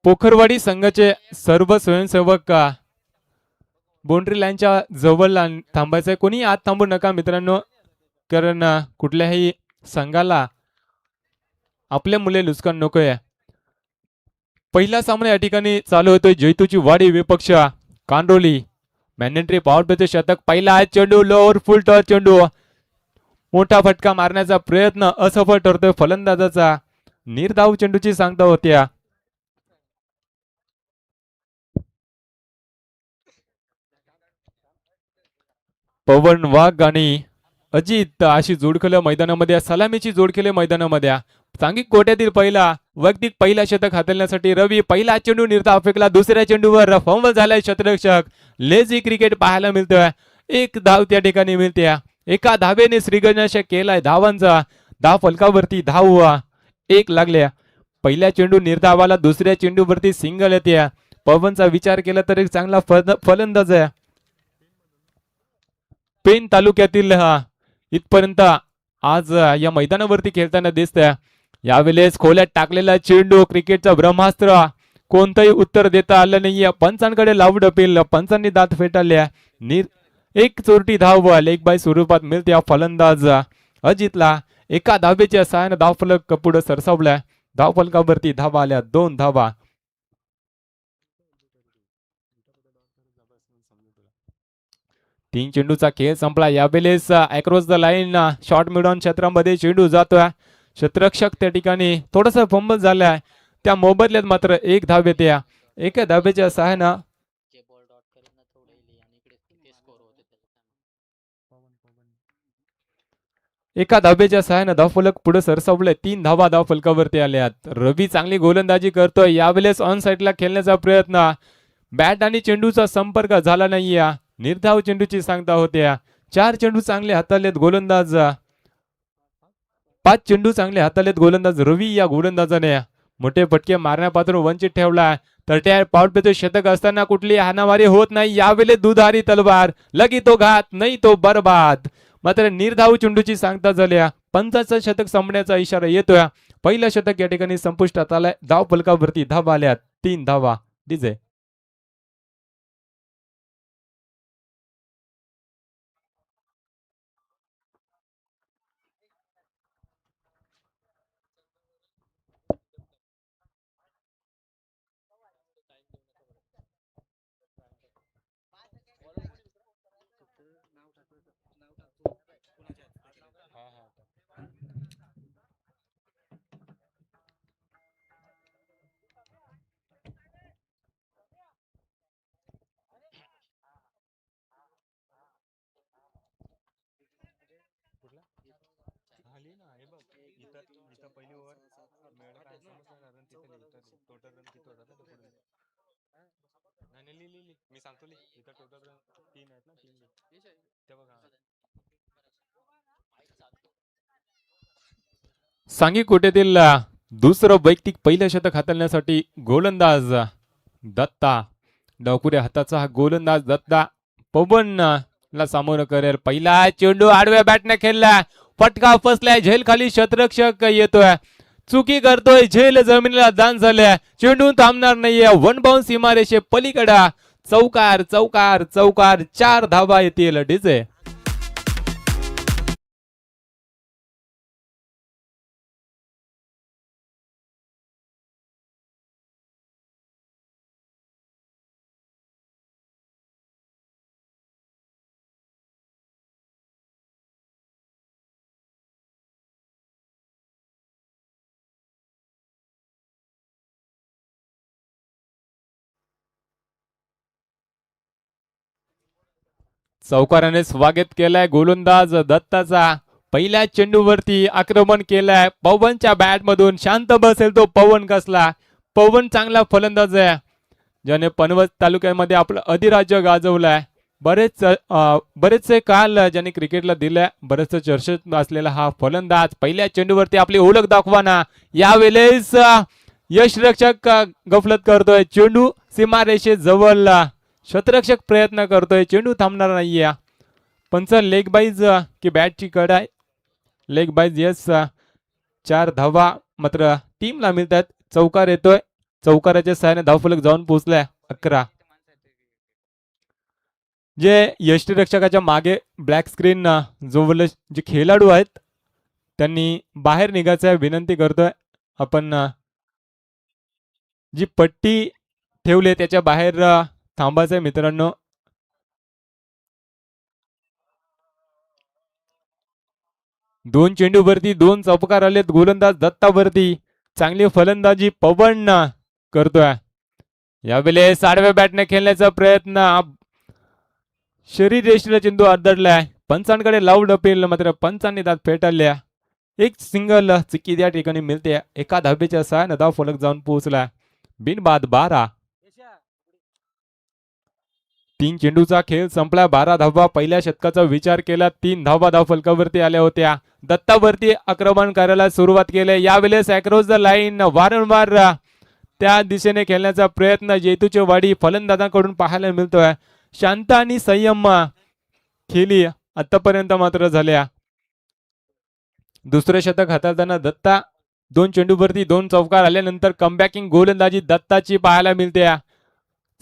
पोखरवाडी संघाचे सर्व स्वयंसेवक बाउंड्री लाईनच्या जवळ थांबायचंय. कोणी आत थांबू नका मित्रांनो, कारण कुठल्याही संघाला आपल्या मुले नुकसान नकोय. पहिला सामना या ठिकाणी चालू होतोय. जैतूची वाडी विपक्ष कांडोली. मॅन्डेटरी पॉवर प्लेचे शतक. पहिला चेंडू लोअर फुल टॉस चेंडू. मोठा फटका मारण्याचा प्रयत्न असफल ठरतोय फलंदाजाचा. निर्धाव चेंडूची सांगता होत्या. पवन वाघ आणि अजित अशी जोडखेल मैदानामध्ये, सलामीची जोडखेल मैदानामध्ये. सांघिक कोट्यातील पहिला वैयक्तिक पहिला शतक हाताळण्यासाठी रवी. पहिला चेंडू निर्धाव फेकला. दुसऱ्या चेंडूवर फंबल झालाय क्षेत्ररक्षक. लेझी क्रिकेट पाहायला मिळतोय. एक धाव त्या ठिकाणी मिळते. एका धावेने श्रीगणेश केलाय धावांचा. धाव फलकावरती धाव एक लागल्या. पहिल्या चेंडू निर्धावाला, दुसऱ्या चेंडूवरती सिंगल येते. पवनचा विचार केला तर एक चांगला फलंदाज आहे. पेन तालुक्यातील इथपर्यंत आज या मैदानावरती खेळताना दिसतंय. यावेळेस खोल्यात टाकलेला चेंडू क्रिकेटचा ब्रह्मास्त्र. कोणतंही उत्तर देता आलं नाहीये. पंचांकडे लावड अपील. पंचांनी दात फेटाळल्या. एक चोरटी धाव लेग बाय स्वरूपात मिळते या फलंदाज अजितला. एका धावेच्या सहाय्याने धावफलक पुढे सरसावलाय. धावफलकावरती धावा आल्या 2 धावा. तीन चेंडूचा खेळ संपला. यावेळेस across the line short mid-on क्षेत्रामध्ये चेंडू जातोय. क्षेत्ररक्षक त्या ठिकाणी थोडासा फंबल झालाय. त्या मोबदल्यात मात्र एक धाव येते. एका धावेच्या सहाय्यानं धावफलक पुढे सरसावलंय. 3 धावा धावफलकावरती आल्यात. रवी चांगली गोलंदाजी करतोय. यावेळेस ऑन साइडला खेळण्याचा प्रयत्न. बॅट आणि चेंडूचा संपर्क झाला नाहीये. निर्धाव चेंडूची सांगता होत्या. 4 चेंडू चांगले हाताळलेत गोलंदाज. 5 चेंडू चांगले हाताळलेत गोलंदाज रवी. या गोलंदाजाने मोठे फटके मारण्यापासून वंचित ठेवला. तर त्या पॉवर प्लेचे शतक असताना कुठली हाणामारी होत नाही. यावेळेस दुधारी तलवार. लगी तो घात नाही तो बरबाद. मात्र निर्धाव चेंडूची सांगता झाल्या. पंचाचं शतक संपण्याचा इशारा येतोय. पहिलं शतक या ठिकाणी संपुष्टात आलंय. धाव फलकावरती धावा आल्यात 3 धावा. डीजे मी सांगतो इथं टोटल 3 आहेत ना. 3 ते बघा. सांगी कोट्यातील दुसरं वैयक्तिक पहिलं शतक हाताळण्यासाठी गोलंदाज दत्ता. डावकुऱ्या हाताचा हा गोलंदाज दत्ता पवन ला सामोरं करेल. पहिला चेंडू आडव्या बॅटने खेळला. फटका फसलाय. झेल खाली क्षेत्ररक्षक येतोय. चुकी करतोय. झेल जमिनीला दान झाल्या. चेंडू थांबणार नाहीये. 1 बाउन्स सीमारेषे पलीकडा. चौकार चौकार चौकार. 4 धावा येतील. डीजे चौकाराने स्वागत केलंय गोलंदाज दत्ताचा. पहिल्या चेंडूवरती आक्रमण केलंय. पवनच्या बॅट मधून शांत बसेल तो पवन कसला. पवन चांगला फलंदाज आहे, ज्याने पनवत तालुक्यामध्ये आपलं अधिराज्य गाजवलंय. बरेचसे काल ज्याने क्रिकेटला दिलंय. बरेचसे चर्चेत असलेला हा फलंदाज पहिल्या चेंडूवरती आपली ओळख दाखवाना. यावेळेस यशरक्षक गफलत करतोय. चेंडू सीमारेषे जवळ. क्षेत्ररक्षक प्रयत्न करतोय. चेंडू थांबणार नाहीये. पंच लेग बाईज की बॅटची कड आहे. Leg बाईज yes. 4 धावा मात्र टीमला मिळतात. चौकार येतोय. चौकाराच्या सहाय्याने धावफलक जाऊन पोहोचलाय 11. जे यष्टीरक्षकाच्या मागे ब्लॅक स्क्रीन जो जे खेळाडू आहेत त्यांनी बाहेर निघायचं विनंती करतोय. आपण जी पट्टी ठेवली त्याच्या बाहेर थांबायचंय मित्रांनो. दोन चेंडूवरती दोन चौकार आलेत. गोलंदाज दत्तावरती चांगली फलंदाजी पवन करतोय. यावेळेस आडव्या बॅटने खेळण्याचा प्रयत्न. शरीर रेषेला चेंडू आदळलाय. पंचांकडे लावड अपेल मात्र पंचांनी दात फेटाळल्या. एक सिंगल चिक्की त्या ठिकाणी मिळते. एका धाब्याच्या सहाय्याने धाव फलक जाऊन पोहोचला. बिनबाद 12. 3 चेंडूचा खेळ संपला. 12 धावा. पहिल्या षटकाचा विचार केला 3 धावा धाव फलकावरती आल्या होत्या. दत्तावरती आक्रमण करायला सुरुवात केली. यावेळेस अक्रॉस द लाईन वारंवार त्या दिशेने खेळण्याचा प्रयत्न जेतूचे वाडी फलंदाजांकडून पाहायला मिळतोय. शांत आणि संयम खेळी आतापर्यंत मात्र झाल्या. दुसरे शतक हाताळताना दत्ता 2 चेंडूवरती 2 चौकार आल्यानंतर कमबॅकिंग गोलंदाजी दत्ताची पाहायला मिळते.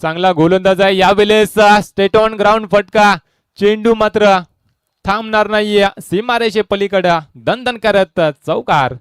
चांगला गोलंदाज आहे. यावेळेस स्टेट ऑन ग्राउंड फटका. चेंडू मात्र थांबणार नाहीये. सीमारेषे पलीकडे दणदण करत चौकार.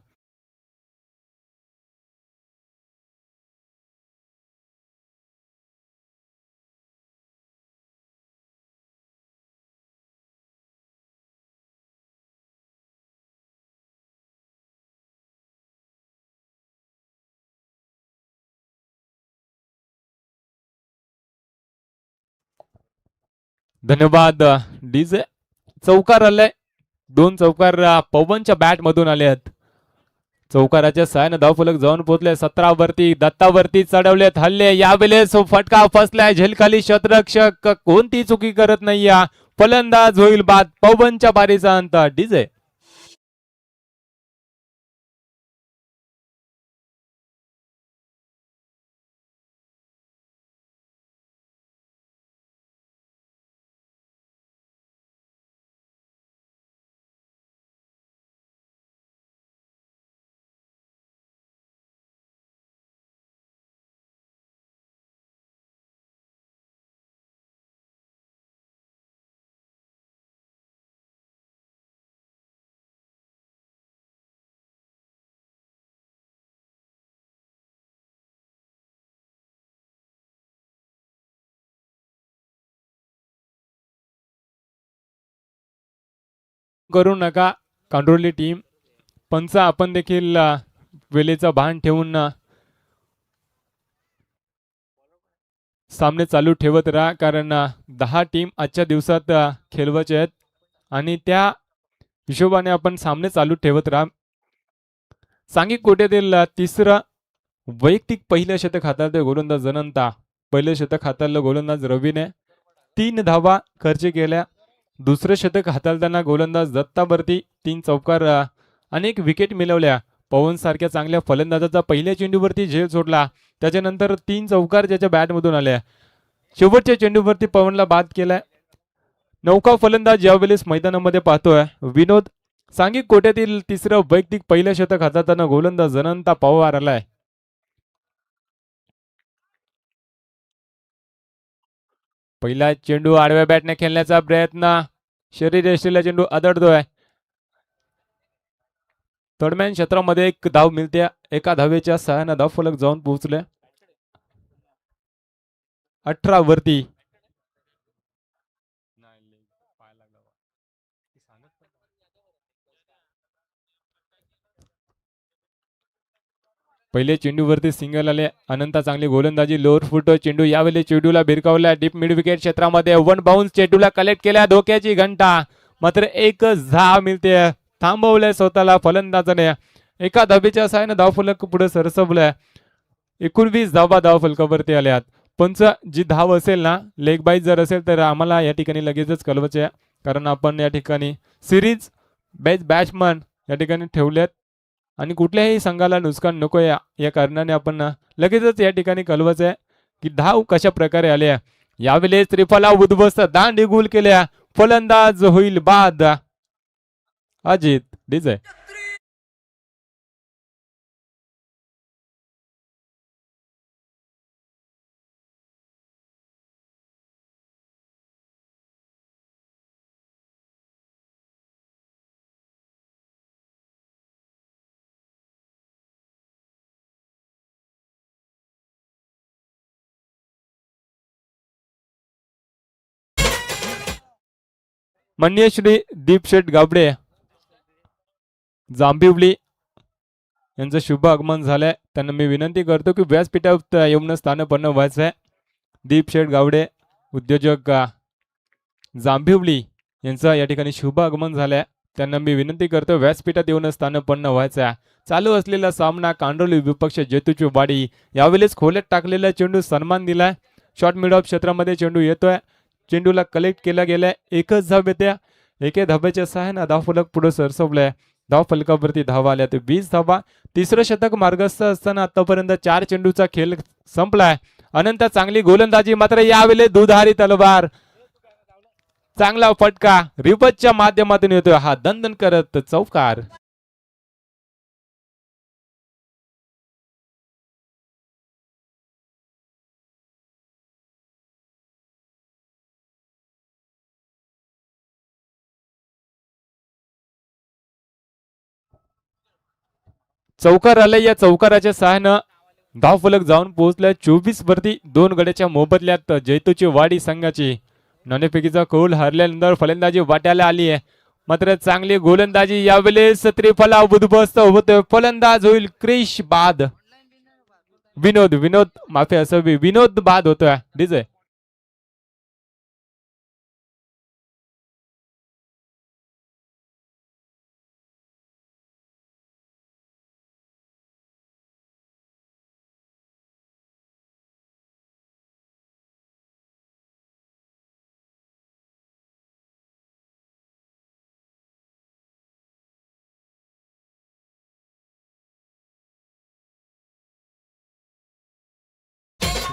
धन्यवाद डीजे. चौकार आलाय. 2 चौकार पवनच्या बॅट मधून आले आहेत. चौकाराच्या सहाय्याने धावफलक जाऊन पोहोचले. 17 वरती दत्तावरती चढवलेत हल्ले. यावेळेस फटका फसलाय. झेलखाली शतरक्षक कोणती चुकी करत नाही. फलंदाज होईल बाद. पवनच्या बारीचा अंत. डीजे करू नका कंट्रोली टीम. पंच आपण देखील वेळेचा भान ठेवून सामने चालू ठेवत राहा. कारण 10 टीम आजच्या दिवसात खेळवायचे आहेत आणि त्या हिशोबाने आपण सामने चालू ठेवत राहा. सांघिक कोट्यातील तिसरा वैयक्तिक पहिलं शतक हाताळते गोलंदाज अनंता. पहिलं शतक हाताळलं गोलंदाज रवीने. 3 धावा खर्च केल्या. दुसरं शतक हाताळताना गोलंदाज दत्तावरती 3 चौकार अनेक विकेट मिळवल्या. पवन सारख्या चांगल्या फलंदाजाचा पहिल्या चेंडूवरती झेल सोडला. त्याच्यानंतर 3 चौकार ज्याच्या बॅटमधून आल्या. शेवटच्या चेंडूवरती पवनला बाद केलाय. नौका फलंदाज यावेळेस मैदानामध्ये पाहतोय विनोद. सांघिक कोट्यातील तिसरं वैयक्तिक पहिलं शतक हाताळताना गोलंदाज अनंता पवार आलाय. पहिला चेंडू आडव्या बॅटने खेळण्याचा प्रयत्न. शरीर यष्टीला चेंडू आदळतोय. तडम्यान क्षेत्रामध्ये एक धाव मिळते. एका धावेच्या सहाय्याने धाव फलक जाऊन पोहोचले. 18 वरती पहिले चेंडूवरती सिंगल आले. अनंता चांगली गोलंदाजी. लोअर फुट चेंडू. यावेळी चेंडूला भिरकावला. डीप मिड विकेट क्षेत्रामध्ये 1 बाउन्स. चेंडूला कलेक्ट केल्या. धोक्याची घंटा. मात्र एक धाव मिळते. थांबवलंय स्वतःला फलंदाजाने. एका धावेच्या सहाय्याने धावफलक पुढे सरसवलंय. 19 धावा धावफलकावरती आल्यात. पंच जी धाव असेल ना लेग बाईज जर असेल तर आम्हाला या ठिकाणी लगेचच कळवायचे. कारण आपण या ठिकाणी सिरीज बेस्ट बॅट्समन या ठिकाणी ठेवलेत आणि कुठल्याही संघाला नुकसान नको या कारणाने आपण लगेचच या ठिकाणी कळवायचं आहे की धाव कशा प्रकारे आल्या. यावेळेस त्रिफला उद्ध्वस्त. दांडी गुल केल्या. फलंदाज होईल बाद. अजित डीजे. माननीय श्री दीपशेठ गाबडे जांभिवली यांचं शुभ आगमन झालंय. त्यांना मी विनंती करतो की व्यासपीठावर येऊन स्थानपन्न व्हायचं आहे. दीपशेठ गावडे उद्योजक जांभिवली यांचं या ठिकाणी शुभ आगमन झालंय. त्यांना मी विनंती करतो व्यासपीठात येऊन स्थानपन्न व्हायचं आहे. चालू असलेला सामना कांडोली विपक्ष जेतूची वाडी. यावेळेस खोल्यात टाकलेला चेंडू सन्मान दिलाय. शॉर्ट मिड ऑफ क्षेत्रामध्ये चेंडू येतोय. चेंडूला कलेक्ट केला गेलाय. एकच धाव येत्या. एके धाब्याच्या सहाय्यानं धावफलक पुढे सरसवलाय. धाव फलकावरती धावा आल्या ते 20 धावा. तिसरं शतक मार्गस्थ असताना आतापर्यंत 4 चेंडूचा खेळ संपलाय. अनंत चांगली गोलंदाजी, मात्र यावेळेस दुधारी तलवार. चांगला फटका रिपजच्या माध्यमातून येतोय. हा दणदण करत चौकार. चौकार आलाय. या चौकाराच्या सहाय्यानं धावफलक जाऊन पोहोचलाय 24 वरती. 2 गड्याच्या मोबदल्यात जैतूची वाडी संघाची नाणेफेकीचा कौल हरल्यानंतर फलंदाजी वाट्याला आली आहे. मात्र चांगली गोलंदाजी यावेळेस त्रिफला उद्ध्वस्त होतोय. फलंदाज होईल क्रिश बाद. विनोद माफी असावी, विनोद बाद होतोय. डीजे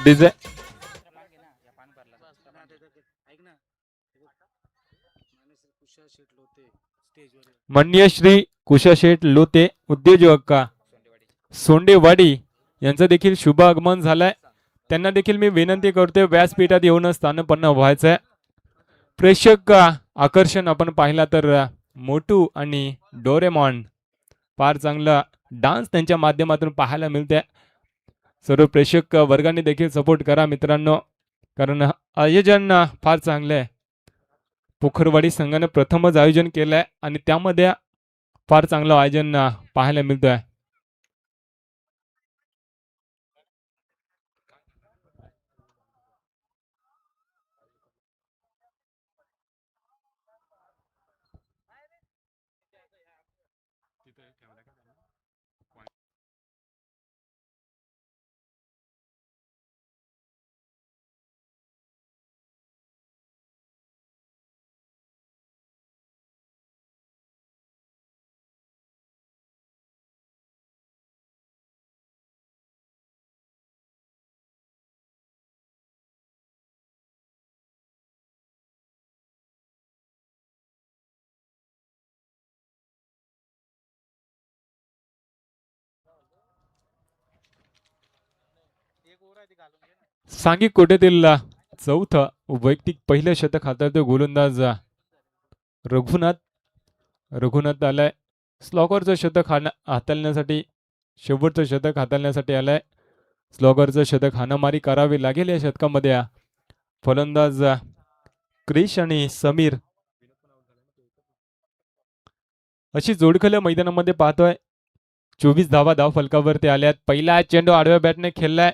डीजे माननीय श्री कुशाशेठ लोते उद्योजक सोंडेवाडी यांचं देखील शुभ आगमन झालंय. त्यांना देखील मी विनंती करतोय व्यासपीठात येऊन स्थानपन्न व्हायचंय. प्रेक्षक आकर्षण आपण पाहिला तर मोटू आणि डोरेमॉन फार चांगला डान्स त्यांच्या माध्यमातून पाहायला मिळते. सर्व प्रेक्षक वर्गाने देखील सपोर्ट करा मित्रांनो, कारण आयोजन फार चांगलं आहे. पोखरवाडी संघाने प्रथमच आयोजन केलंय आणि त्यामध्ये फार चांगलं आयोजन पाहायला मिळतंय. सांघिक कोट्यातील चौथं वैयक्तिक पहिलं शतक हाताळतो गोलंदाज रघुनाथ. रघुनाथ आलाय स्लॉगरचं शतक हाताळण्यासाठी. शेवटचं शतक हाताळण्यासाठी आलाय. स्लॉगरचं शतक हाणामारी करावी लागेल या शतकामध्ये. फलंदाज क्रिश आणि समीर अशी जोडखल्या मैदानामध्ये पाहतोय. 24 धावा धाव फलकावरती आल्यात. पहिला चेंडू आडव्या बॅटने खेळलाय.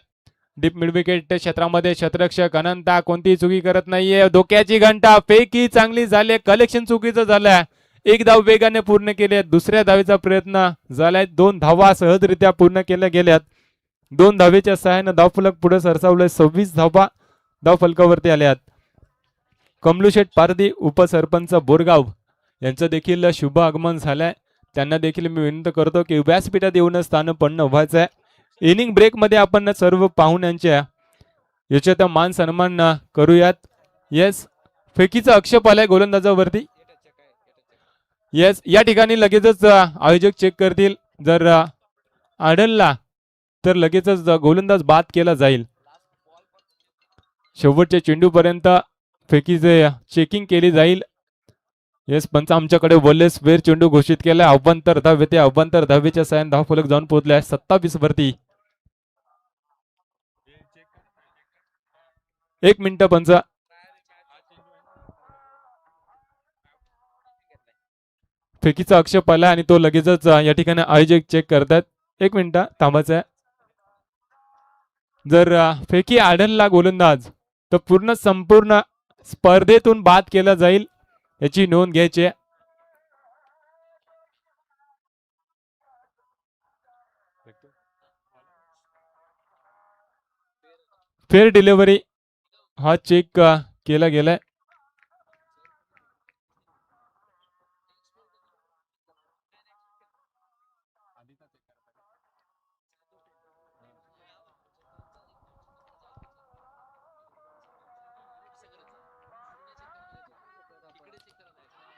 डीप मिड विकेट क्षेत्रामध्ये शतरक्षक अनंता कोणतीही चुकी करत नाहीये. धोक्याची घंटा फेकी चांगली झाली. कलेक्शन चुकीचं झालंय. एक धाव वेगाने पूर्ण केले. दुसऱ्या धावेचा प्रयत्न झालाय. 2 धावा सहजरित्या पूर्ण केल्या गेल्यात. 2 धावेच्या सहाय्याने धावफलक पुढे सरसावलंय. 26 धावा धाव फलकावरती आल्यात. कमलुशेठ पारदी उपसरपंच बोरगाव यांचं देखील शुभ आगमन झालंय. त्यांना देखील मी विनंती करतो की व्यासपीठात येऊन स्थानपन्न व्हायचंय. इनिंग ब्रेक मध्ये आपण सर्व पाहुण्यांच्या याच्यात मान सन्मान करूयात. येस, फेकीचा आक्षेप आलाय गोलंदाजावरती. येस, या ठिकाणी लगेचच आयोजक चेक करतील. जर आढळला तर लगेचच गोलंदाज बाद केला जाईल. शेवटच्या चेंडूपर्यंत फेकीचे चेकिंग केली जाईल. येस, पंच आमच्याकडे वल्लेस वेर चेंडू घोषित केलाय. अभ्यंतर धावे. त्या अभ्यंतर धावेच्या साहाय्याने धावफलक जाऊन पोहोचले आहे 27 वरती. 1 मिनिट पंच. फेकीचा आक्षेप आला आणि तो लगेचच या ठिकाणी आयोजक चेक करतात. एक मिनिट थांबायचं आहे. जर फेकी आढळला गोलंदाज तर संपूर्ण स्पर्धेतून बाद केला जाईल, याची नोंद घ्यायची आहे. फेअर डिलिव्हरी हा चेक केला गेलाय.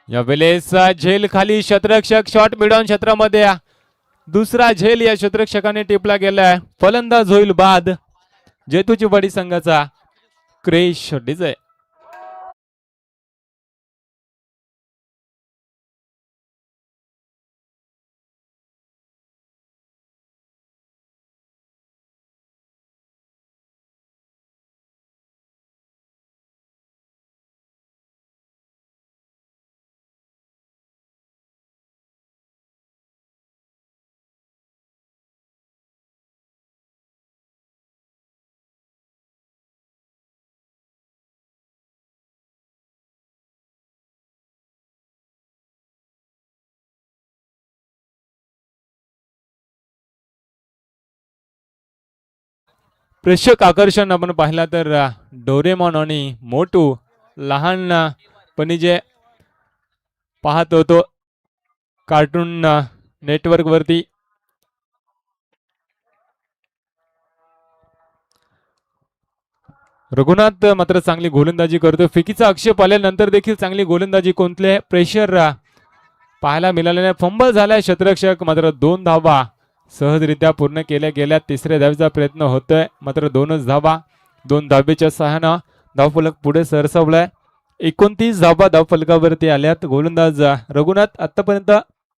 यावेळेस झेल खाली क्षेत्ररक्षक शॉट मिडॉन क्षेत्रामध्ये दुसरा झेल या क्षेत्ररक्षकाने टिपला गेलाय. फलंदाज होईल बाद. जेतूची बडी संघाचा क्रेश डिझाय. प्रेक्षक आकर्षण आपण पाहिला तर डोरेमॉन आणि मोटू लहानपणी जे पाहत होतो कार्टून नेटवर्क वरती, रघुनाथ मात्र चांगली गोलंदाजी करतो. फिकीचा आक्षेप आल्यानंतर देखील चांगली गोलंदाजी, कोणते प्रेशर पाहायला मिळाले नाही. फंबल झालाय क्षेत्ररक्षक, मात्र 2 धावा सहजरित्या पूर्ण केल्या गेल्या. तिसऱ्या धावेचा प्रयत्न होतोय, मात्र 2च धावा. 2 धावेच्या सहाय्यानं धावफलक पुढे सरसवलाय. 29 धावा धावफलकावरती आल्यात. गोलंदाज रघुनाथ आतापर्यंत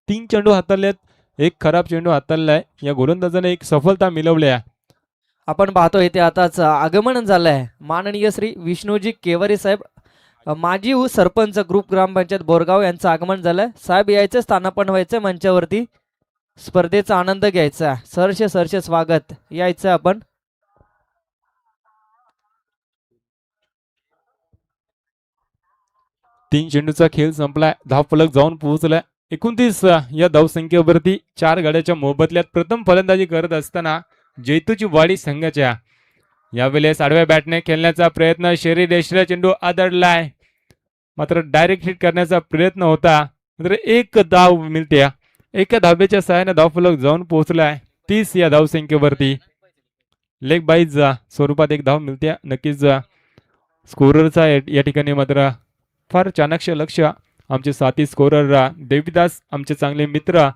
3 चेंडू हाताळलेत, एक खराब चेंडू हाताळलाय. या गोलंदाजाने एक सफलता मिळवली आहे. आपण पाहतो इथे आताच आगमन झालंय माननीय श्री विष्णूजी केवरे साहेब, माजी सरपंच ग्रुप ग्रामपंचायत बोरगाव यांचं आगमन झालंय. साहेब यायचं, स्थानापन्न व्हायचं मंचावरती, स्पर्धेचा आनंद घ्यायचा. सरसे स्वागत, यायचं आपण. तीन चेंडूचा खेळ संपलाय, धावफलक जाऊन पोहोचलाय 29 या धावसंख्येवरती. 4 गड्याच्या मोबदल्यात प्रथम फलंदाजी करत असताना जैतूची वाडी संघाच्या यावेळेस आडव्या बॅटने खेळण्याचा प्रयत्न, शरीर रेषेला चेंडू आदळलाय, मात्र डायरेक्ट हिट करण्याचा प्रयत्न होता, मात्र एक धाव मिळते. एका धावेच्या सहाय्याने धावफलक जाऊन पोहोचलाय 30 या धावसंख्येवरती. लेग बाईज स्वरूपात एक धाव मिळते. नक्कीच स्कोररचा या ठिकाणी मात्र फार चाणक्य लक्ष. आमचे साथी स्कोरर देवीदास, आमचे चांगले मित्र.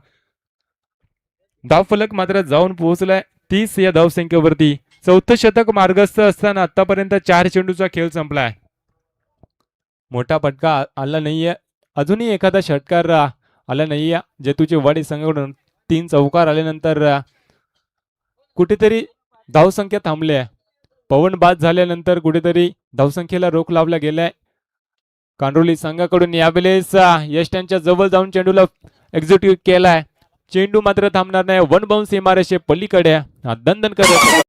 धावफलक मात्र जाऊन पोहोचलाय 30 या धावसंख्येवरती. चौथं शतक मार्गस्थ असताना आतापर्यंत 4 चेंडूचा खेळ संपलाय. मोठा फटका आला नाहीये, अजूनही एखादा षटकार आला नाहीये. जेतूची वाडी संघाकडून 3 चौकार आल्यानंतर कुठेतरी धावसंख्या थांबली आहे. पवन बाद झाल्यानंतर कुठेतरी धावसंख्येला रोख लावला गेलाय. कांडोली संघाकडून यावेळेस यश त्यांच्या जवळ जाऊन चेंडूला एक्झिक्यूट केलाय. चेंडू मात्र थांबणार नाही. 1 बाउन्स इमारशे पलीकडे दंदन करत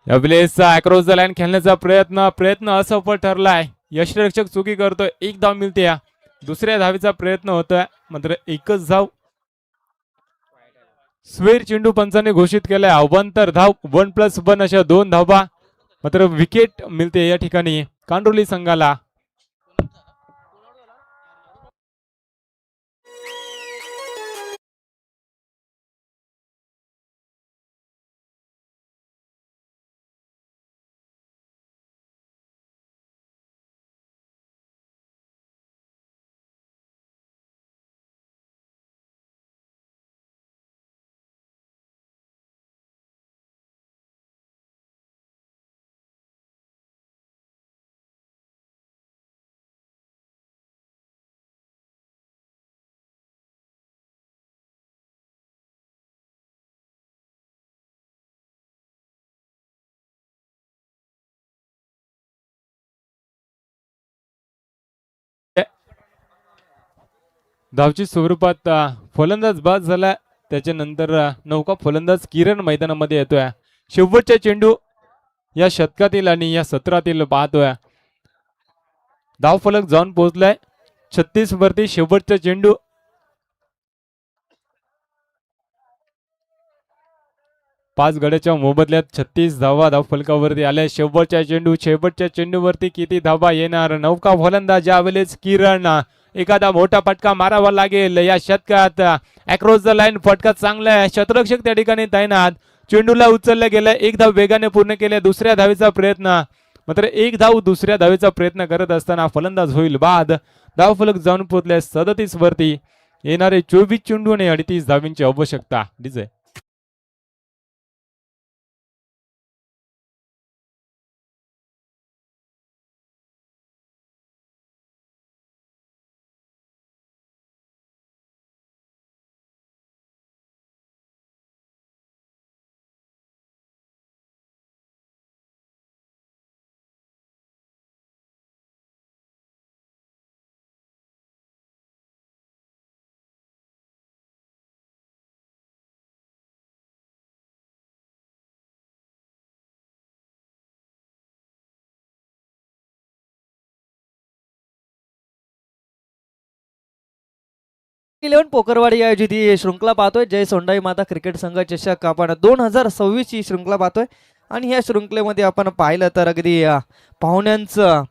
यावेळेसचा अक्रॉस द लाईन खेळण्याचा प्रयत्न असफल ठरलाय. यष्टिरक्षक चुकी करतोय. एक धाव मिळते. दुसऱ्या धावेचा प्रयत्न होतोय मात्र एकच धाव. स्वेर चेंडू पंचाने घोषित केलाय. अवांतर धाव 1+1 अशा 2 धावा मात्र विकेट मिळते या ठिकाणी कांडोली संघाला. धावची स्वरूपात फलंदाज बाद झाला. त्याच्यानंतर नौका फलंदाज किरण मैदानामध्ये येतोय. शेवटचा चेंडू या शतकातील आणि या सत्रातील पाहतोय. धाव फलक जाऊन पोहोचलाय 36 वरती. शेवटचा चेंडू पाच गड्याच्या मोबदल्यात 36 धावा धाव फलकावरती आल्या. शेवटच्या चेंडूवरती किती धावा येणार. नौका फलंदाज यावेळेस किरण. एखादा मोठा फटका मारावा लागेल या षटकात. अक्रॉस द लाईन फटका चांगला आहे. शतरक्षक त्या ठिकाणी तैनात. चेंडूला उचलला गेला. एक धाव वेगाने पूर्ण केल्या. दुसऱ्या धावेचा प्रयत्न मात्र एक धाव दुसऱ्या धावेचा प्रयत्न करत असताना फलंदाज होईल बाद. धाव फलक जाऊन पोहोचल्या 37 वरती. येणारे 24 चेंडू आणि 38 धावींची आवश्यकता. डिझे इलेव्हन पोकरवाडी आयोजित ही शृंखला पाहतोय. जय सोंडाई माता क्रिकेट संघ चषक आपण 2026 ही शृंखला पाहतोय. आणि ह्या शृंखलेमध्ये आपण पाहिलं तर अगदी पाहुण्यांचं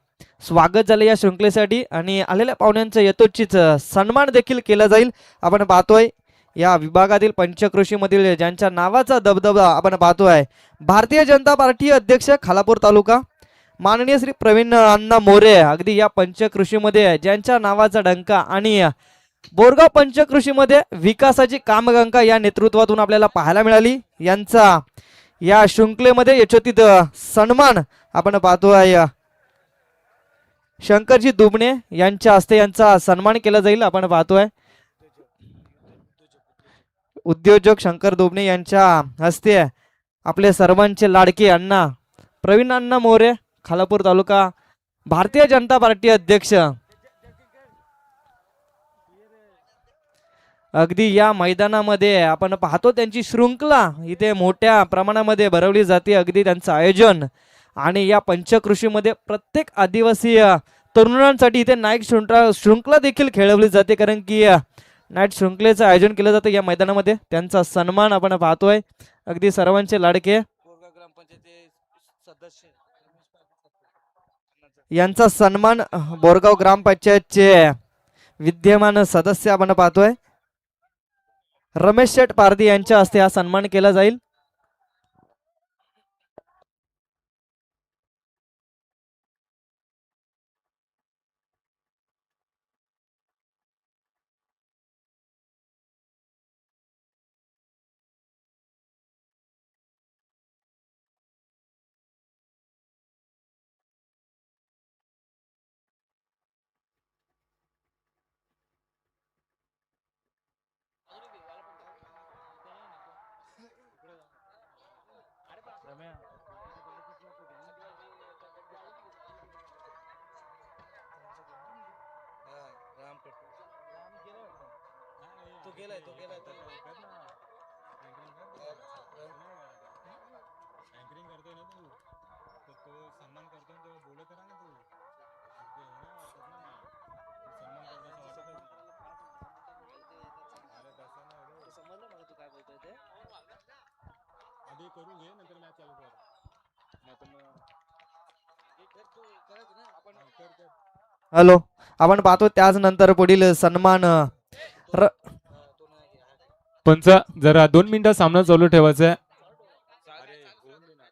स्वागत झालं या शृंखलेसाठी आणि आलेल्या पाहुण्यांचं यथोचित सन्मान देखील केला जाईल. आपण पाहतोय या विभागातील पंचकृषीमधील ज्यांच्या नावाचा दबदबा आपण पाहतोय. भारतीय जनता पार्टी अध्यक्ष खालापूर तालुका माननीय श्री प्रवीण अण्णा मोरे. अगदी या पंचकृषीमध्ये ज्यांच्या नावाचा डंका आणि बोरगाव पंचकृषीमध्ये विकासाची कामगंगा या नेतृत्वातून आपल्याला पाहायला मिळाली. यांचा या शृंखलेमध्ये यशोचित सन्मान आपण पाहतोय. शंकरजी दुबणे यांच्या हस्ते यांचा सन्मान केला जाईल. आपण पाहतोय उद्योजक शंकर दुबणे यांच्या हस्ते आपले सर्वांचे लाडके अण्णा प्रवीण अण्णा मोरे खालापूर तालुका भारतीय जनता पार्टी अध्यक्ष अगदी या मैदानामध्ये आपण पाहतो त्यांची शृंखला इथे मोठ्या प्रमाणामध्ये भरवली जाते. अगदी त्यांचं आयोजन आणि या पंचकृषीमध्ये प्रत्येक आदिवासी तरुणांसाठी इथे नाईट शृंखला देखील खेळवली जाते. कारण की नाईट शृंखलेचं आयोजन केलं जातं या मैदानामध्ये. त्यांचा सन्मान आपण पाहतोय. अगदी सर्वांचे लाडके यांचा सन्मान बोरगाव ग्रामपंचायतचे विद्यमान सदस्य आपण पाहतोय रमेश शेठ पारधी यांच्या हस्ते हा सन्मान केला जाईल. अँकरिंग करतोय ना तू, तर तो सन्मान करतोय तेव्हा बोलत राहा ना तू. ते हे नाही वाटत ना, तू सन्मान करतो असं वाटतच नाही. अरे तसं नाही रे, समजलं मला तू काय बोलतोय ते. आधी करून घे नंतर मॅच चालू कर. नाही तर मग हा, कर कर. हॅलो, आपण पाहतो त्याच नंतर पुढील सन्मान पंच जरा 2 मिनिटं सामना चालू ठेवायचा आहे. अरे होऊन दे ना.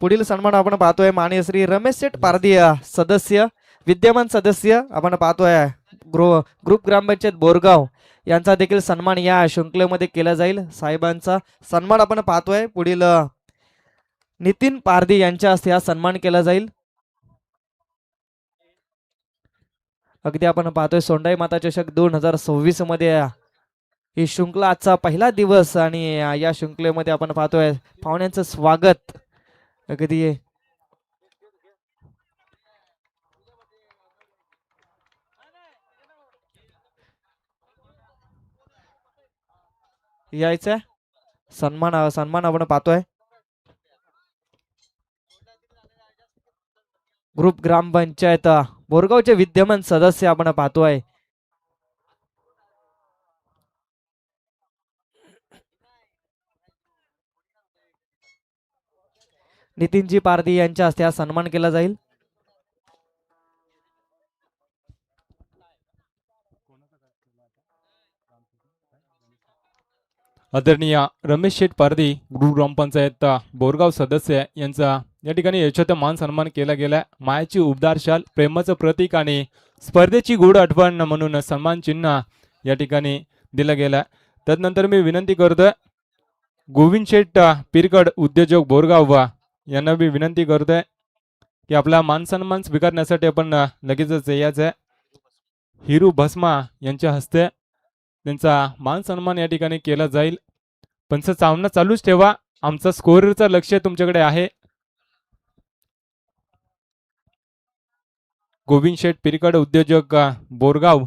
पुढील सन्मान आपण पाहतोय माननीय श्री रमेश शेठ पारधी सदस्य, विद्यमान सदस्य आपण पाहतोय ग्रुप ग्रामपंचायत बोरगाव यांचा देखील सन्मान या शृंखलेमध्ये केला जाईल. साहेबांचा सन्मान आपण पाहतोय पुढील नितीन पारधी यांच्या हस्ते हा सन्मान केला जाईल. अगदी आपण पाहतोय सोंडाई माता चषक 2026 मध्ये ही शृंखला आजचा पहिला दिवस आणि या शृंखलेमध्ये आपण पाहतोय पाहुण्यांचं स्वागत अगदी यायचं सन्मान आपण पाहतोय ग्रुप ग्रामपंचायत बोरगावचे विद्यमान सदस्य आपण पाहतोय. नितीनजी पारधी यांच्या हस्ते हा सन्मान केला जाईल. आदरणीय रमेश शेठ पारधी ग्रुप ग्रामपंचायत बोरगाव सदस्य यांचा या ठिकाणी यशोत मान सन्मान केला गेला. मायाची उबदार शाल, प्रेमाचं प्रतीक आणि स्पर्धेची गोड आठवण म्हणून सन्मान चिन्ह या ठिकाणी दिलं गेलं. त्यानंतर मी विनंती करतोय गोविंद शेठ पिरकड उद्योजक बोरगाव यांना मी विनंती करतोय की आपला मान सन्मान स्वीकारण्यासाठी आपण लगेचच यायचं आहे. हिरू भस्मा यांच्या हस्ते त्यांचा मान सन्मान या ठिकाणी केला जाईल. पण सामना चालूच ठेवा, आमचा स्कोअरचं लक्ष तुमच्याकडे आहे. गोविंद शेठ पिरकड उद्योजक बोरगाव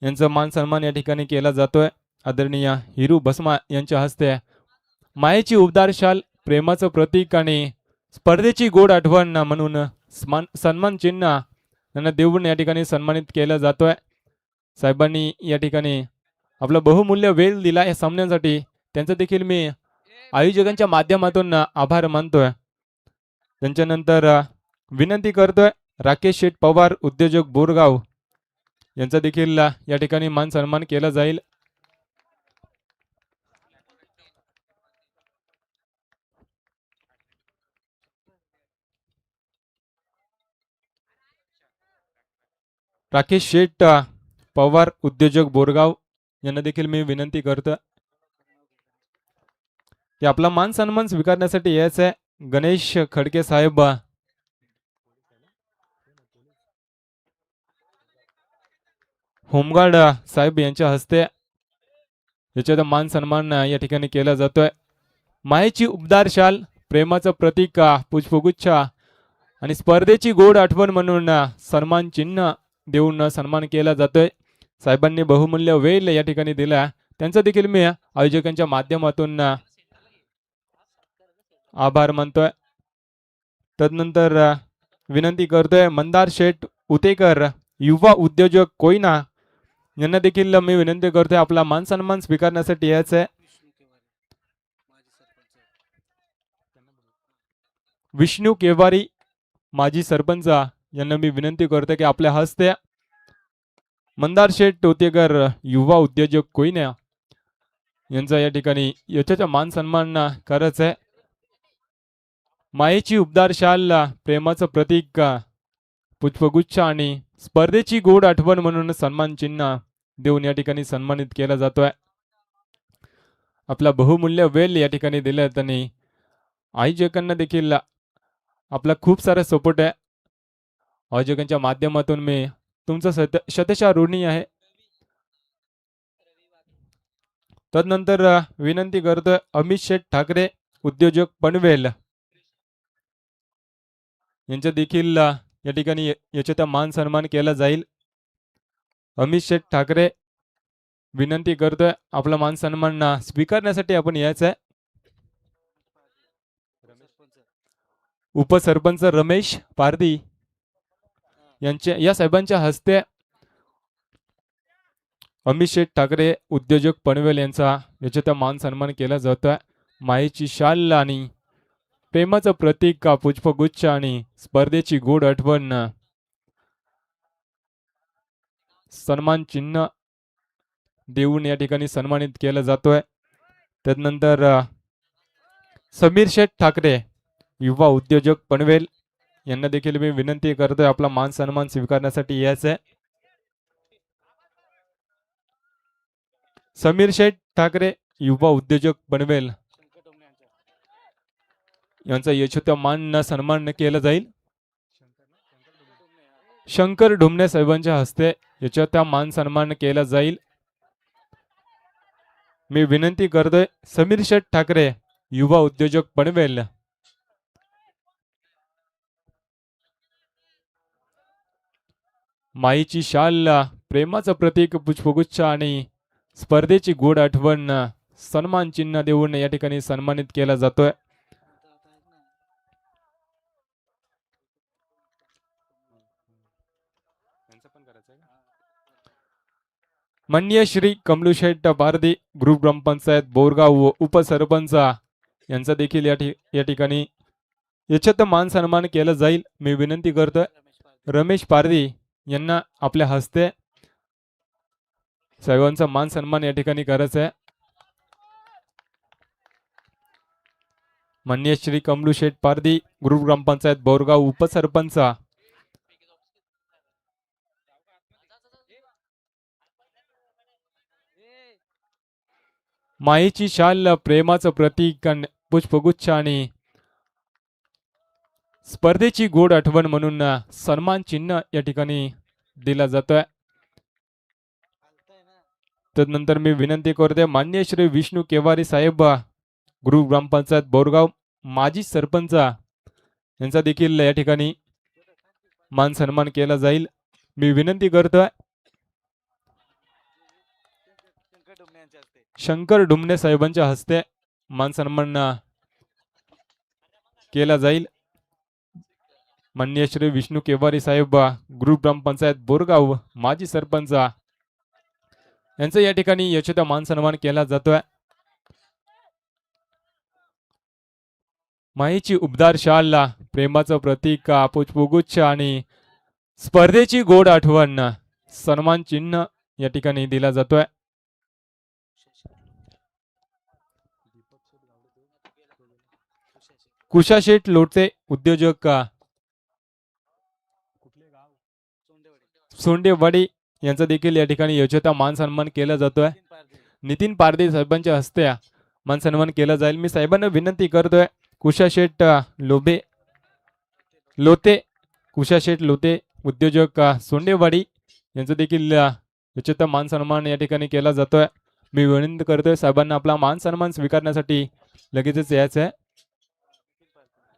यांचा मान सन्मान या ठिकाणी केला जातोय. आदरणीय हिरू भस्मा यांच्या हस्ते मायेची उबदार शाल, प्रेमाचं प्रतीक आणि स्पर्धेची गोड आठवण म्हणून सन्मान चिन्ह त्यांना देऊन या ठिकाणी सन्मानित केलं जातोय. साहेबांनी या ठिकाणी आपला बहुमूल्य वेळ दिला या सामन्यासाठी, त्यांचा देखील मी आयोजकांच्या माध्यमातून आभार मानतोय. त्यांच्यानंतर विनंती करतोय राकेश शेठ पवार उद्योजक बोरगाव यांचा देखील या ठिकाणी मान सन्मान केला जाईल. राकेश शेठ पवार उद्योजक बोरगाव यांना देखील मी विनंती करतो की आपला मान सन्मान स्वीकारण्यासाठी यायचं आहे. गणेश खडके साहेब होमगार्ड साहेब यांच्या हस्ते याच्यात मान सन्मान या ठिकाणी केला जातोय. मायेची उबदार शाल, प्रेमाचं प्रतीक पुष्पगुच्छ आणि स्पर्धेची गोड आठवण म्हणून सन्मान चिन्ह देऊन सन्मान केला जातोय. साहेबांनी बहुमूल्य वेळ या ठिकाणी दिला, त्यांचा देखील मी आयोजकांच्या माध्यमातून आभार मानतोय. तदनंतर विनंती करतोय मंदार शेठ उतेकर युवा उद्योजक कोयना यांना देखील मी विनंती करतोय आपला मान सन्मान स्वीकारण्यासाठी यायचं आहे. विष्णू केवारी माजी सरपंच यांना मी विनंती करतोय की आपल्या हस्ते मंदार शेठ उतेकर युवा उद्योजक कोयना यांचा या ठिकाणी याच्या मान सन्मान करायचं आहे. मायेची उबदार शाल, प्रेमाचं प्रतीक पुष्पगुच्छ आणि स्पर्धेची गोड आठवण म्हणून सन्मान चिन्ह देऊन या ठिकाणी सन्मानित केला जातोय. आपला बहुमूल्य वेळ या ठिकाणी दिला त्यांनी आयोजकांना देखील आपला खूप सारा सपोर्ट आहे. आयोजकांच्या माध्यमातून मी तुमचं शतशः ऋणी आहे. तदनंतर विनंती करतोय अमित शेठ ठाकरे उद्योजक पनवेल यांच्या देखील या ठिकाणी याचा मान सन्मान केला जाईल. अमित शेठ ठाकरे विनंती करतोय आपला मान सन्मान स्वीकारण्यासाठी आपण यायचं आहे. उपसरपंच रमेश पारदी या साहेबांच्या हस्ते अमित शेठ ठाकरे उद्योजक पनवेल यांचा याच्या मान सन्मान केला जातोय. मायेची शाल आणि प्रेमाचं प्रतीक का पुष्पगुच्छ आणि स्पर्धेची गोड आठवण सन्मान चिन्ह देऊन या ठिकाणी सन्मानित केलं जातोय. त्यानंतर समीर शेठ ठाकरे युवा उद्योजक पनवेल यांना देखील मी विनंती करतोय आपला मान सन्मान स्वीकारण्यासाठी यायचंय. समीर शेठ ठाकरे युवा उद्योजक पनवेल यांचा यशोत्या मान सन्मान केला जाईल. शंकर ढुमणे साहेबांच्या हस्ते यशोत्या मान सन्मान केला जाईल. मी विनंती करतोय समीर शेठ ठाकरे युवा उद्योजक पनवेल माईची शाल प्रेमाचं प्रतीक पुष्पगुच्छ आणि स्पर्धेची गोड आठवण सन्मान चिन्ह देऊन या ठिकाणी सन्मानित केला जातोय. माननीय श्री कमलुशेठ पारदी ग्रुप ग्रामपंचायत बोरगाव व उपसरपंच यांचा देखील या ठिकाणी याच्यात मान सन्मान केला जाईल. मी विनंती करतोय रमेश पारदी यांना आपल्या हस्ते सर्वांचा मान सन्मान या ठिकाणी करायचा आहे. माननीय श्री कमलुशेठ पारदी ग्रुप ग्रामपंचायत बोरगाव उपसरपंच मायेची शाल प्रेमाचं प्रतीक पुष्पगुच्छ आणि स्पर्धेची गोड आठवण म्हणून सन्मान चिन्ह या ठिकाणी दिला जातोय. त्यानंतर मी विनंती करते माननीय श्री विष्णू केवारी साहेब ग्रुप ग्रामपंचायत बोरगाव माजी सरपंच यांचा देखील या ठिकाणी मान सन्मान केला जाईल. मी विनंती करतोय शंकर ढुमणे साहेबांच्या हस्ते मान सन्मान केला जाईल. माननीय श्री विष्णू केवारी साहेब ग्रुप ग्रामपंचायत बोरगाव माजी सरपंच यांचा या ठिकाणी यशोदा मान सन्मान केला जातोय. माईची उबदार शाल प्रेमाचं प्रतीक पुष्पगुच्छ आणि स्पर्धेची गोड आठवण सन्मान चिन्ह या ठिकाणी दिला जातोय. कुशाशेठ लोटते उद्योजक सोंडेवाडी यांचा देखील या ठिकाणी यशोदा मान सन्मान केला जातोय. नितीन पारदे साहेबांच्या हस्ते मान सन्मान केला जाईल. मी साहेबांना विनंती करतोय कुशाशेठ लोते उद्योजक सोंडेवाडी यांचा देखील यशोदा मान सन्मान या ठिकाणी केला जातोय. मी विनंती करतोय साहेबांना आपला मान सन्मान स्वीकारण्यासाठी लगेचच यायचं आहे.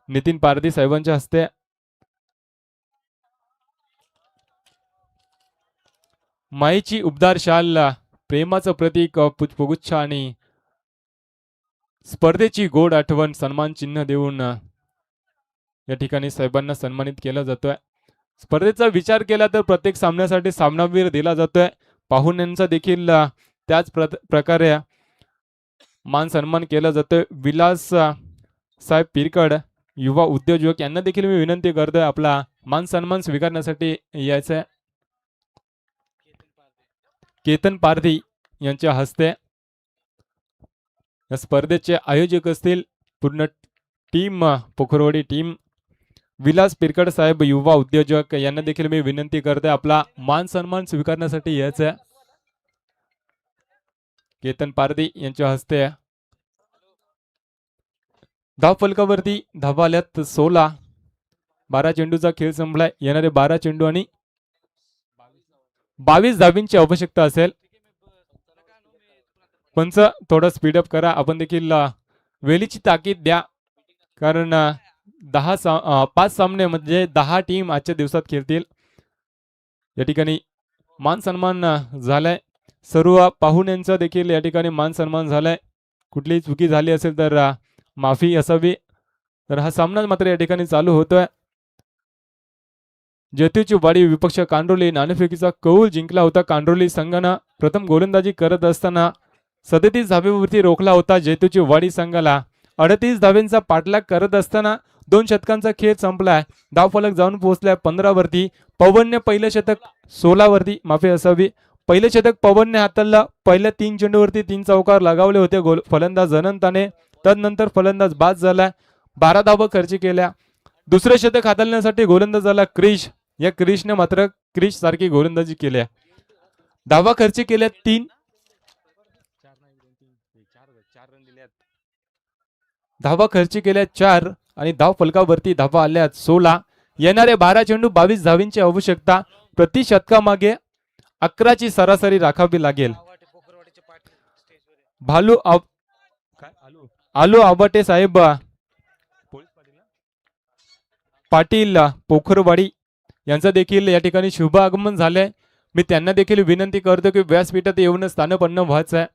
नितीन पारदी साहेबांच्या हस्ते माईची उबदार शाल प्रेमाचं प्रतीक पुष्पगुच्छ आणि स्पर्धेची गोड आठवण सन्मान चिन्ह देऊन या ठिकाणी साहेबांना सन्मानित केला जातोय. स्पर्धेचा विचार केला तर प्रत्येक सामन्यासाठी सामनावीर दिला जातोय. पाहुण्यांचा देखील त्याच प्रकारे मान सन्मान केला जातोय. विलास साहेब पिरकड युवा उद्योजक यांना देखील मी विनंती करतोय आपला मान सन्मान स्वीकारण्यासाठी यायचं आहे. केतन पारधी यांच्या हस्ते या स्पर्धेचे आयोजक असतील पूर्ण टीम पोखरवाडी टीम. विलास पिरकड साहेब युवा उद्योजक यांना देखील मी विनंती करतोय आपला मान सन्मान स्वीकारण्यासाठी यायचं आहे. केतन पारधी यांच्या हस्ते धाव फलकावरती धावा आल्यात 16. 12 चेंडूचा खेळ संपलाय. येणारे 12 चेंडू आणि 22 धावींची आवश्यकता असेल. पंच थोडं स्पीडअप करा. आपण देखील वेलीची ताकीद द्या कारण 5 सामने म्हणजे 10 टीम आजच्या दिवसात खेळतील. या ठिकाणी मान सन्मान झालाय. सर्व पाहुण्यांचा देखील या ठिकाणी मान सन्मान झालाय. कुठलीही चुकी झाली असेल तर माफी असावी. तर हा सामना मात्र या ठिकाणी चालू होतोय. जैतूची वाडी विपक्ष कांड्रोली नाणेफेकीचा कौल जिंकला होता कांड्रोली संघानं. प्रथम गोलंदाजी करत असताना 37 धावेवरती रोखला होता जैतूची वाडी संघाला. 38 धावेंचा पाठलाग करत असताना 2 षटकांचा खेळ संपलाय. धावफलक जाऊन पोहोचलाय 15 वरती. पवनने पहिलं शतक 16 वरती माफी असावी. पहिलं शतक पवनने हाताळलं. पहिल्या 3 चेंडूवरती 3 चौकार लगावले होते फलंदाज अनंताने. तदनंतर फलंदाज बाद झाला. 12 धावा खर्च केल्या. दुसरं शतक हाताळण्यासाठी गोलंदाज झाला क्रिश. या क्रिशने मात्र क्रिश सारखी गोलंदाजी केल्या. धावा खर्च केल्या 3. धावा खर्च केल्या 4 आणि धाव फलकावरती धावा आल्या 16. येणारे 12 चेंडू 22 धावींची आवश्यकता. प्रति षटकामागे 11ची सरासरी राखावी लागेल. आलू आबाटे साहेब पाटील पोखरवाडी यांचं देखील या ठिकाणी शुभ आगमन झालंय. मी त्यांना देखील विनंती करतो की व्यासपीठात येऊन स्थानपन्न व्हायचं आहे.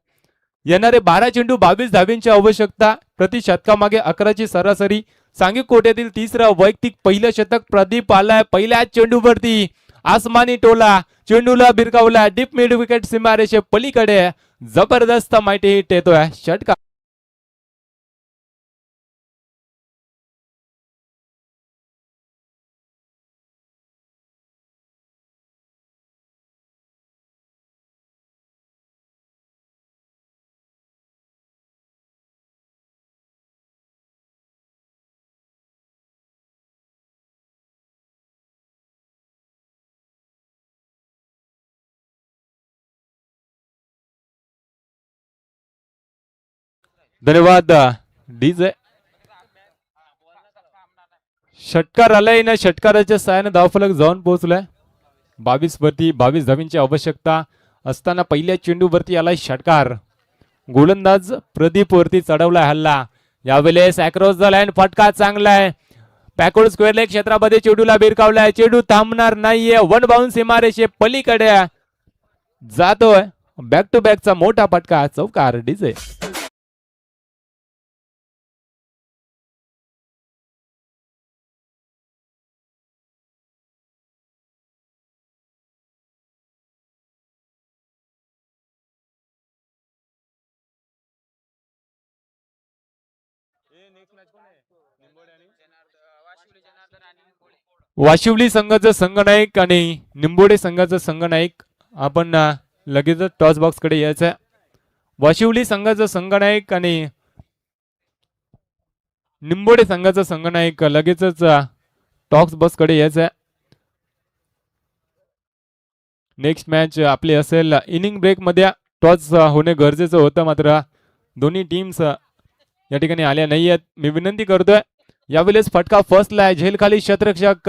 येणारे 12 चेंडू 22 धावींची आवश्यकता. प्रति षटकामागे 11ची सरासरी. सांघिक कोट्यातील तिसरा वैयक्तिक पहिलं शतक प्रदीप आलाय पहिल्या चेंडूवरती. आसमानी टोला चेंडूला भिरकावला डीप मिड विकेट सीमारेषे पलीकडे. जबरदस्त माहिती हिट येतोय षटका. धन्यवाद डीजे. षटकार आलाय ना. षटकाराच्या साहाय्याने धावफलक जाऊन पोहोचलाय. 22 वरती 22 धावींची आवश्यकता असताना पहिल्या चेंडूवरती आलाय षटकार. गोलंदाज प्रदीप वरती चढवलाय हल्ला. यावेळेस अक्रॉस द लाईन फटका चांगला आहे. पॅकोड स्क्वेअर लेग क्षेत्रामध्ये चेंडूला भिरकावलाय. चेंडू थांबणार नाहीये. वन बाउन्स सीमारेषे पलीकडे जातोय. बॅक टू बॅकचा मोठा फटका चौकार डीजे. वाशिवली संघाचा संघनायक आणि निंबोडे संघाचा संघनायक. आपण लगेचच टॉस बॉक्स कडे यायचं. वाशिवली संघाचा संघनायक आणि निंबोडे संघाचा संघनायक लगेचच टॉस बॉक्स कडे यायचं. नेक्स्ट मॅच आपली असेल इनिंग ब्रेक मध्ये. टॉस होणे गरजेचं होतं मात्र दोन्ही टीम्स या ठिकाणी आल्या नाही आहेत. मी विनंती करतोय यावेळेस फटका फर्स्टला आहे. झेल खाली शतरक्षक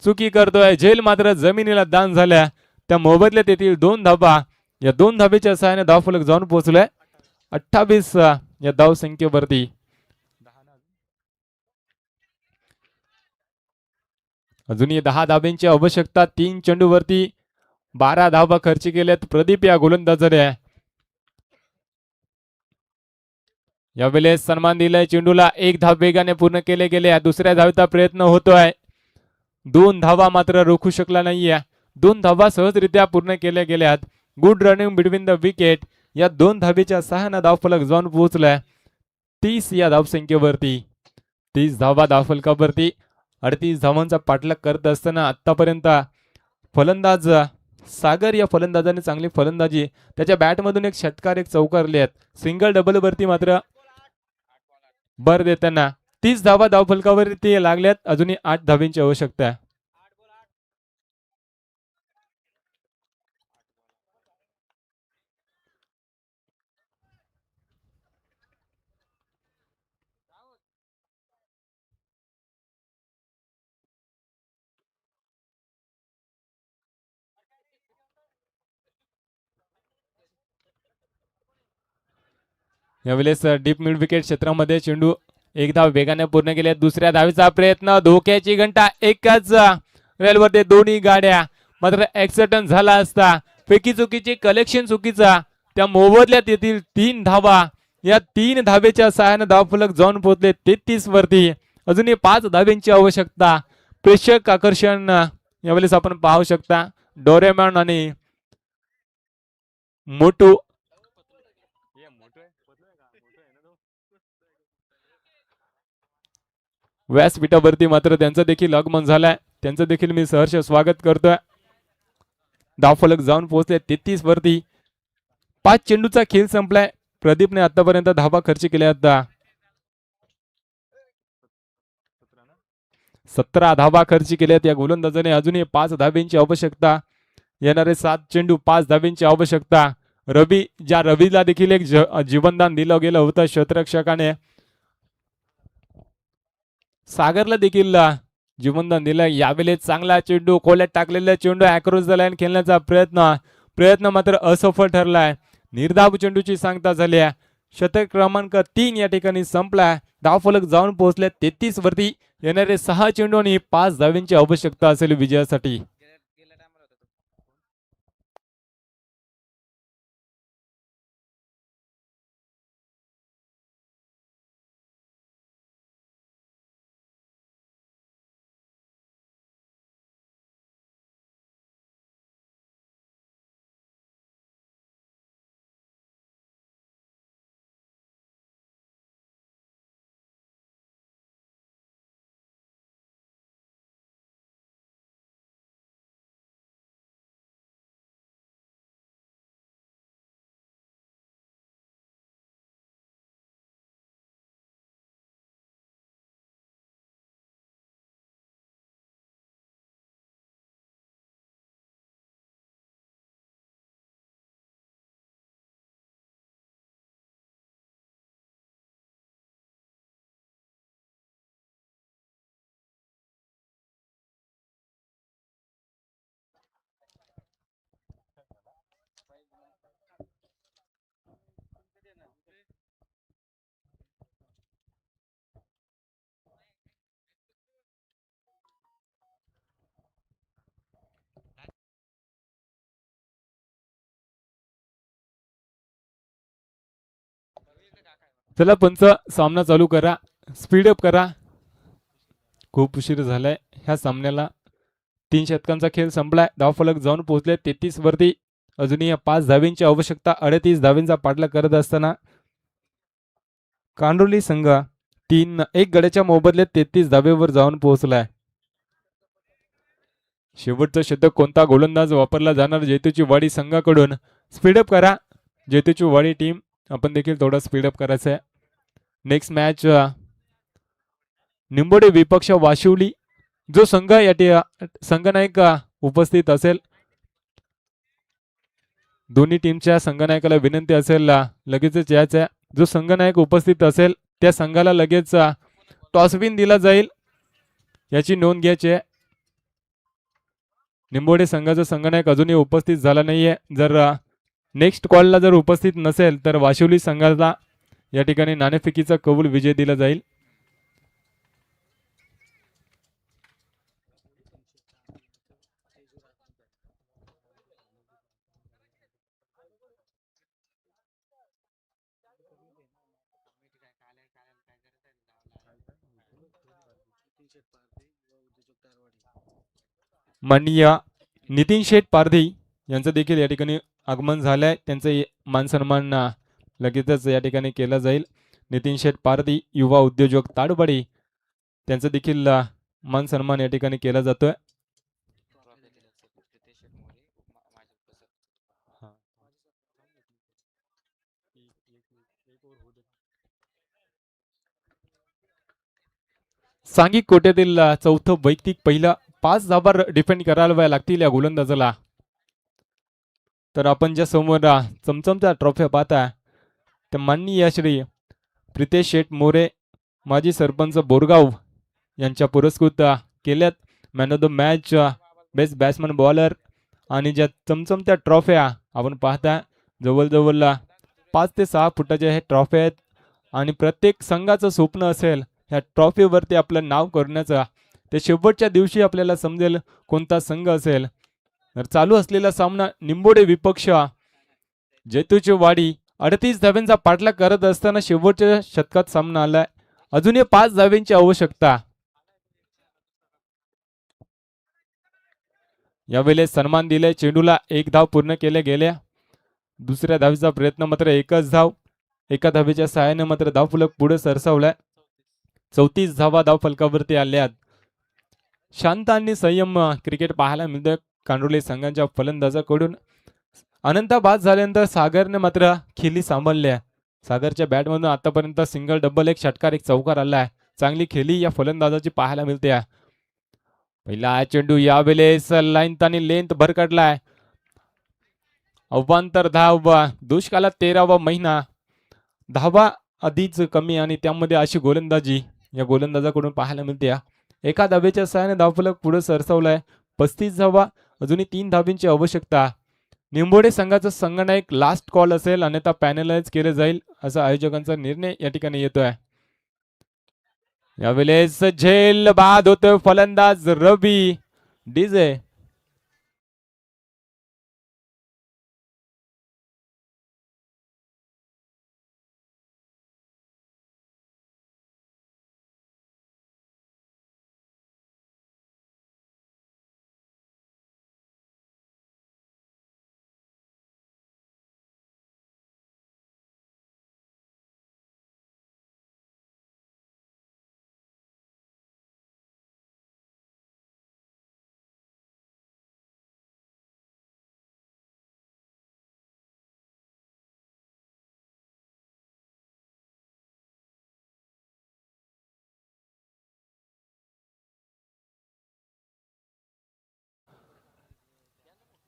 चुकी करतोय. झेल मात्र जमिनीला दान झाल्या. त्या मोबदल्यात येथील 2 धावा. या 2 धावेच्या सहाय्याने धावफलक जाऊन पोहोचलाय 28 या धाव संख्येवरती. अजूनही 10 धाब्यांची आवश्यकता. 3 चेंडूवरती 12 धावा खर्च केल्यात प्रदीप या गोलंदाजाने. यावेळेस सन्मान दिलाय चेंडूला. 1 धाव वेगाने पूर्ण केले गेले. दुसऱ्या धावेचा प्रयत्न होतोय. 2 धावा मात्र रोखू शकला नाहीये. 2 धावा सहजरित्या पूर्ण केल्या गेल्यात. Good running between the wicket. या 2 धावेच्या सहाय्याने धावफलक जाऊन पोहोचलाय 30 या धावसंख्येवरती. 30 धावा धावफलकावरती. 38 धावांचा पाठलाग करत असताना आतापर्यंत फलंदाज सागर या फलंदाजाने चांगली फलंदाजी. त्याच्या बॅटमधून एक षटकार एक चौकारले आहेत. सिंगल डबल वरती मात्र भर देताना 30 धावा धावफलकावरती लागल्यात. अजूनही 8 धावांची आवश्यकता आहे. यावेळेस डीप मिड विकेट क्षेत्रामध्ये चेंडू एक धाव वेगाने पूर्ण केली. दुसऱ्या धावेचा प्रयत्न, धोक्याची घंटा एकाच रेलवरती दोन्ही गाड्या, मात्र ऍक्सिडेंट झाला असता. पैकी चुकीचे कलेक्शन चुकीचा, त्या मोबदल्यात येथील 3 धावा. या 3 धावेच्या सहाय्याने धावफलक जाऊन पोहोचले 33 वरती. अजूनही 5 धाव्यांची आवश्यकता. प्रेक्षक आकर्षण यावेळेस आपण पाहू शकता. डोरेमॉन आणि मोटू व्यासपीठावरती मात्र त्यांचं देखील आगमन झालंय. त्यांचं देखील मी सहर्ष स्वागत करतोय. धावफलक जाऊन पोहोचले 33 वरती. 5 चेंडूचा खेळ संपलाय. प्रदीपने आतापर्यंत धावा खर्च केल्या आहेत. 17 धावा खर्च केल्यात या गोलंदाजाने. अजूनही 5 धाब्यांची आवश्यकता. येणारे 7 चेंडू 5 धाब्यांची आवश्यकता. ज्या रवीला देखील एक जीवनदान दिलं गेलं होतं क्षेत्ररक्षकाने, सागरला देखील जीवनदान दिलं. यावेळेस चांगला चेंडू, खोल्यात टाकलेला चेंडू अक्रॉस द लाईन खेळण्याचा प्रयत्न मात्र असफल ठरलाय. निर्धाव चेंडूची सांगता झाली आहे. शतक क्रमांक 3 या ठिकाणी संपलाय. धावफलक जाऊन पोहोचले 33 वरती. येणारे 6 चेंडू आणि 5 धाव्यांची आवश्यकता असेल विजयासाठी. चला पंच, सामना चालू करा. स्पीड अप करा. खूप उशीर झालाय ह्या सामन्याला. 3 षटकांचा खेळ संपलाय. धावफलक जाऊन पोहोचले 33 वरती. अजूनही 5 धाव्यांची आवश्यकता. 38 धाव्यांचा पाठलाग करत असताना कांडोली संघ 1 गड्याच्या मोबदल्यात 33 धावेवर जाऊन पोहोचलाय. शेवटचं शतक कोणता गोलंदाज वापरला जाणार जैतूची वाडी संघाकडून? स्पीडअप करा जैतूची वाडी टीम. आपण देखील थोडा स्पीडअप करायचं आहे. नेक्स्ट मॅच निंबोडे विपक्ष वाशिवली. जो संघ संघनायक उपस्थित असेल, दोन्ही टीमच्या संघनायकाला विनंती असेल लगेचच यायचं आहे. जो संघनायक उपस्थित असेल त्या संघाला लगेच टॉस विन दिला जाईल, याची नोंद घ्यायची आहे. निंबोडे संघाचा संघनायक अजूनही उपस्थित झाला नाहीये. जर नेक्स्ट कॉलला जर उपस्थित नसेल तर वाशिवली संघाला या ठिकाणी नाणेफेकीचा कबूल विजय दिला जाईल. माननीय नितीन शेठ पारधी यांचं देखील या ठिकाणी आगमन झालंय. त्यांचं मान सन्मान लगेचच या ठिकाणी केला जाईल. नितीन शेठ पारधी युवा उद्योजक ताडवाडी, त्यांचं देखील मान सन्मान या ठिकाणी केला जातोय. सांघिक कोट्यातील चौथं वैयक्तिक पहिला 5 धावा डिफेंड करायला लागतील या गोलंदाजाला. तर आपण ज्या समोर चमचमचा ट्रॉफी पाहता त्या माननीय श्री प्रितेश शेठ मोरे, माजी सरपंच बोरगाव यांच्या पुरस्कृत केल्यात. Man of the match, best batsman bowler आणि ज्या चमचमत्या ट्रॉफ्या आपण पाहता जवळजवळ 5 ते 6 फुटाच्या हे ट्रॉफी आहेत. आणि प्रत्येक संघाचं स्वप्न असेल ह्या ट्रॉफीवरती आपलं नाव करण्याचं. ते शेवटच्या दिवशी आपल्याला समजेल कोणता संघ असेल. तर चालू असलेला सामना निंबोडे विपक्ष जैतूची वाडी 38 धाव्यांचा पाठलाग करत असताना शेवटच्या शतकात सामना आलाय. अजूनही 5 धाव्यांची आवश्यकता. यावेळेस सन्मान दिले चेंडूला. 1 धाव पूर्ण केल्या गेल्या. दुसऱ्या धावेचा प्रयत्न मात्र एकच धाव. एका धावेच्या सहाय्याने मात्र धावफलक पुढे सरसावलाय. 34 धावा धाव फलकावरती आल्यात. शांत आणि संयम क्रिकेट पाहायला मिळतं कांडोली संघाच्या फलंदाजाकडून. अनंता बाद झाल्यानंतर सागरने मात्र खेळी सांभाळल्या. सागरच्या बॅटमधून आतापर्यंत सिंगल डबल एक षटकार एक चौकार आलाय. चांगली खेळी या फलंदाजाची पाहायला मिळते. पहिला चेंडू यावेळेस लाईन आणि लेंथ भरकटलाय. अवांतर धाव. दुष्काळात 13वा महिना. धावा आधीच कमी आणि त्यामध्ये अशी गोलंदाजी या गोलंदाजाकडून पाहायला मिळते. एका धावेच्या सहाय्याने धावफलक पुढे सरसावलाय. 35 धावा. अजूनही 3 धावांची आवश्यकता. निंबोडे संघाचा संघनायक लास्ट कॉल असेल अन्यथा पॅनलाइज केले जाईल असा आयोजकांचा निर्णय या ठिकाणी येतोय. यावेळेस झेल बाद होतोय फलंदाज रवी डीजे.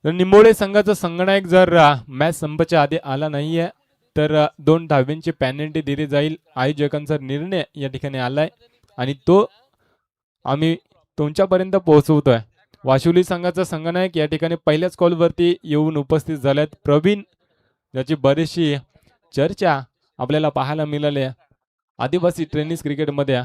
तर निंबोडे संघाचा संघनायक जर मॅच संपच्या आधी आला नाहीये तर 2 धाव्यांची पॅनल्टी दिली जाईल. आयोजकांचा निर्णय या ठिकाणी आलाय आणि तो आम्ही तुमच्यापर्यंत पोहोचवतोय. वाशुली संघाचा संघनायक या ठिकाणी पहिल्याच कॉलवरती येऊन उपस्थित झालेत. प्रवीण याची बरीचशी चर्चा आपल्याला पाहायला मिळाली. आदिवासी टेनिस क्रिकेटमध्ये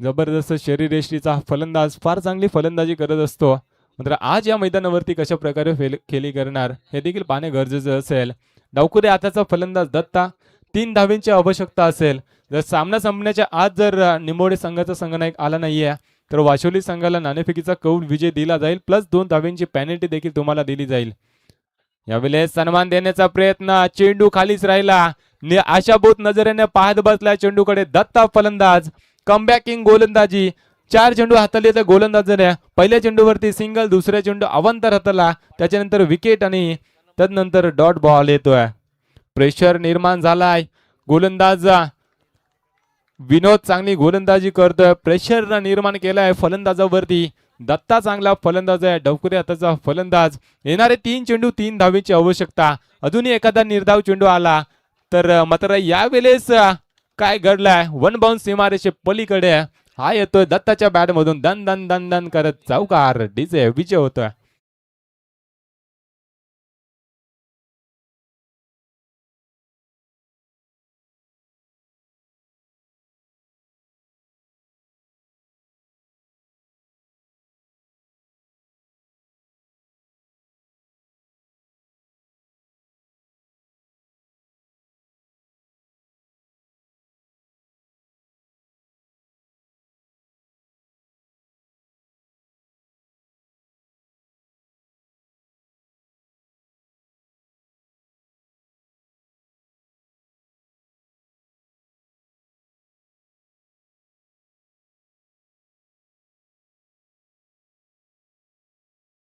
जबरदस्त शरीरयष्टीचा फलंदाज फार चांगली फलंदाजी करत असतो. मात्र आज या मैदानावरती कशा प्रकारे खेळी करणार हे देखील पाहणे गरजेचं असेल. डावखुरे हाताचा फलंदाज दत्ता. 3 धावेंची आवश्यकता असेल. जर सामना संपण्याच्या आज जर निंबोडे संघाचा संघनायक आला नाहीये तर वाशोली संघाला नाणेफेकीचा कौल विजय दिला जाईल. प्लस 2 धावेंची पॅनल्टी देखील तुम्हाला दिली जाईल. यावेळेस सन्मान देण्याचा प्रयत्न. चेंडू खालीच राहिला. आशाभूत नजरेने पाहत बसला चेंडूकडे दत्ता फलंदाज. कमबॅकिंग गोलंदाजी. 4 चेंडू हाताळले त्या गोलंदाजाने. पहिल्या चेंडूवरती सिंगल. दुसऱ्या चेंडू अवांतर हाताळला. त्याच्यानंतर विकेट आणि त्यानंतर डॉट बॉल येतोय. प्रेशर निर्माण झालाय. गोलंदाज विनोद चांगली गोलंदाजी करतोय. प्रेशर निर्माण केलाय फलंदाजावरती. दत्ता चांगला फलंदाज आहे. डवकुरे हाताचा फलंदाज. येणारे 3 चेंडू 3 धावेची आवश्यकता. अजूनही एखादा निर्धाव चेंडू आला तर मात्र यावेळेस काय घडलाय. 1 बाउन्स सीमारेषे पलीकडे हा येतोय दत्ताच्या बॅट मधून. दन दन दन दन करत चौकार. डीजे विजय होतोय.